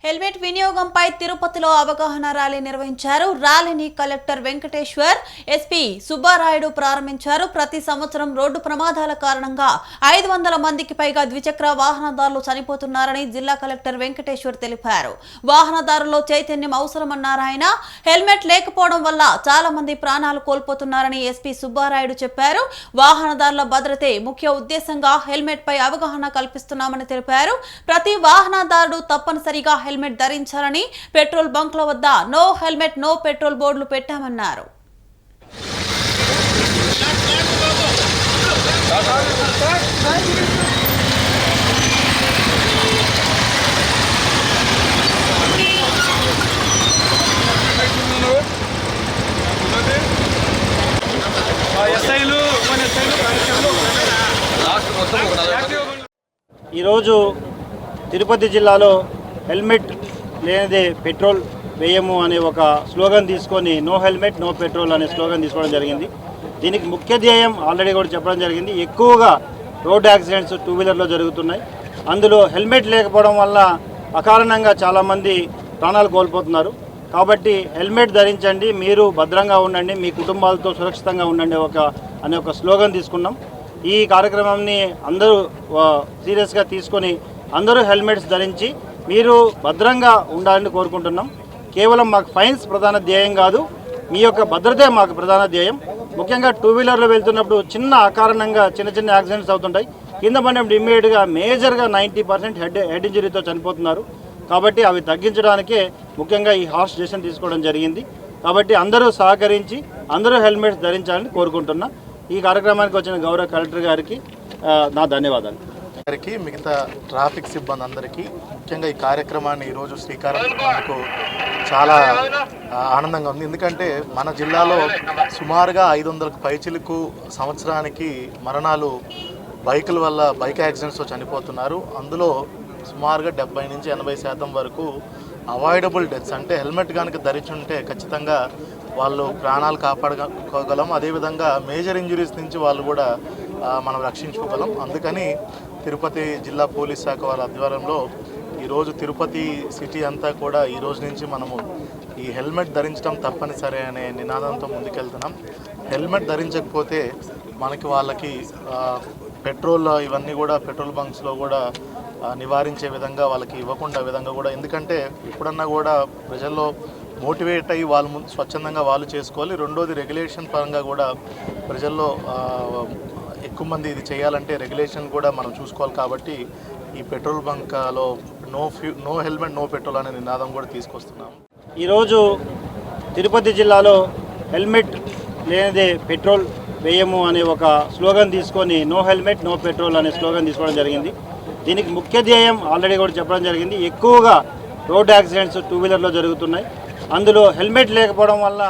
Helmet వినియోగంపై తిరుపతిలో అవగాహన ర్యాలీ నిర్వహించారు. ర్యాలీని కలెక్టర్ వెంకటేశ్వర్, ఎస్పీ సుబ్బారాయుడు ప్రారంభించారు. ప్రతి సంవత్సరం రోడ్డు ప్రమాదాల కారణంగా 500 మందికి పైగా ద్విచక్ర వాహనదారులు చనిపోతున్నారని జిల్లా కలెక్టర్ వెంకటేశ్వర్ తెలిపారు. వాహనదారుల్లో చైతన్యం అవసరమన్నారు ఆయన. హెల్మెట్ లేకపోవడం వల్ల చాలా మంది ప్రాణాలు కోల్పోతున్నారని ఎస్పీ సుబ్బారాయుడు చెప్పారు. వాహనదారుల భద్రతే ముఖ్య ఉద్దేశంగా హెల్మెట్ పై అవగాహన కల్పిస్తున్నామని తెలిపారు. ప్రతి వాహనదారుడు తప్పనిసరిగా హెల్మెట్ ధరించాలని పెట్రోల్ బంక్ల వద్ద నో హెల్మెట్ నో పెట్రోల్ బోర్డులు పెట్టామన్నారు. ఈరోజు తిరుపతి జిల్లాలో హెల్మెట్ లేనిదే పెట్రోల్ వేయము అనే ఒక స్లోగన్ తీసుకొని నో హెల్మెట్ నో పెట్రోల్ అనే స్లోగన్ తీసుకోవడం జరిగింది. దీనికి ముఖ్య ధ్యేయం ఆల్రెడీ కూడా చెప్పడం జరిగింది. ఎక్కువగా రోడ్ యాక్సిడెంట్స్ 2 వీలర్లో జరుగుతున్నాయి. అందులో హెల్మెట్ లేకపోవడం వల్ల అకారణంగా చాలామంది ప్రాణాలు కోల్పోతున్నారు. కాబట్టి హెల్మెట్ ధరించండి, మీరు భద్రంగా ఉండండి, మీ కుటుంబాలతో సురక్షితంగా ఉండండి అనే ఒక స్లోగన్ తీసుకున్నాం. ఈ కార్యక్రమాన్ని అందరూ సీరియస్గా తీసుకొని అందరూ హెల్మెట్స్ ధరించి మీరు భద్రంగా ఉండాలని కోరుకుంటున్నాం. కేవలం మాకు ఫైన్స్ ప్రధాన ధ్యేయం కాదు, మీ యొక్క భద్రతే మాకు ప్రధాన ధ్యేయం. ముఖ్యంగా 2 వీలర్లో వెళ్తున్నప్పుడు చిన్న అకారణంగా చిన్న యాక్సిడెంట్స్ అవుతుంటాయి. కింద పడినప్పుడు ఇమ్మీడియట్గా మేజర్గా 90% హెడ్ ఇంజరీతో చనిపోతున్నారు. కాబట్టి అవి తగ్గించడానికే ముఖ్యంగా ఈ హార్ష్ డెసిషన్ తీసుకోవడం జరిగింది. కాబట్టి అందరూ సహకరించి అందరూ హెల్మెట్స్ ధరించాలని కోరుకుంటున్నా. ఈ కార్యక్రమానికి వచ్చిన గౌరవ కలెక్టర్ గారికి నా ధన్యవాదాలు. మిగతా ట్రాఫిక్ సిబ్బంది అందరికీ ముఖ్యంగా ఈ కార్యక్రమాన్ని ఈరోజు శ్రీకారం చుట్టినందుకు చాలా ఆనందంగా ఉంది. ఎందుకంటే మన జిల్లాలో సుమారుగా 500కు పైచిలకు సంవత్సరానికి మరణాలు బైకుల వల్ల బైక్ యాక్సిడెంట్స్తో చనిపోతున్నారు. అందులో సుమారుగా 70 నుంచి 80% వరకు అవాయిడబుల్ డెత్స్, అంటే హెల్మెట్ కనుక ధరించుంటే ఖచ్చితంగా వాళ్ళు ప్రాణాలు కాపాడుకోగలం. అదేవిధంగా మేజర్ ఇంజురీస్ నుంచి వాళ్ళు కూడా మనం రక్షించుకోగలం. అందుకని తిరుపతి జిల్లా పోలీస్ శాఖ వారి ఆధ్వర్యంలో ఈరోజు తిరుపతి సిటీ అంతా కూడా ఈ రోజు నుంచి మనము ఈ హెల్మెట్ ధరించడం తప్పనిసరి అనే నినాదంతో ముందుకెళ్తున్నాం. హెల్మెట్ ధరించకపోతే వాళ్ళకి పెట్రోల్ ఇవన్నీ కూడా పెట్రోల్ బంక్స్లో కూడా నివారించే విధంగా వాళ్ళకి ఇవ్వకుండా విధంగా కూడా, ఎందుకంటే ఎప్పుడన్నా కూడా ప్రజల్లో మోటివేట్ అయ్యి వాళ్ళు స్వచ్ఛందంగా వాళ్ళు చేసుకోవాలి. రెండోది రెగ్యులేషన్ పరంగా కూడా ప్రజల్లో ఎక్కువ మంది ఇది చేయాలంటే రెగ్యులేషన్ కూడా మనం చూసుకోవాలి. కాబట్టి ఈ పెట్రోల్ బంక్లో నో హెల్మెట్ నో పెట్రోల్ అనే నినాదం కూడా తీసుకొస్తున్నాం. ఈరోజు తిరుపతి జిల్లాలో హెల్మెట్ లేనిదే పెట్రోల్ వేయము అనే ఒక స్లోగన్ తీసుకొని నో హెల్మెట్ నో పెట్రోల్ అనే స్లోగన్ తీసుకోవడం జరిగింది. దీనికి ముఖ్య ధ్యేయం ఆల్రెడీ కూడా చెప్పడం జరిగింది. ఎక్కువగా రోడ్ యాక్సిడెంట్స్ 2 వీలర్లో జరుగుతున్నాయి. అందులో హెల్మెట్ లేకపోవడం వల్ల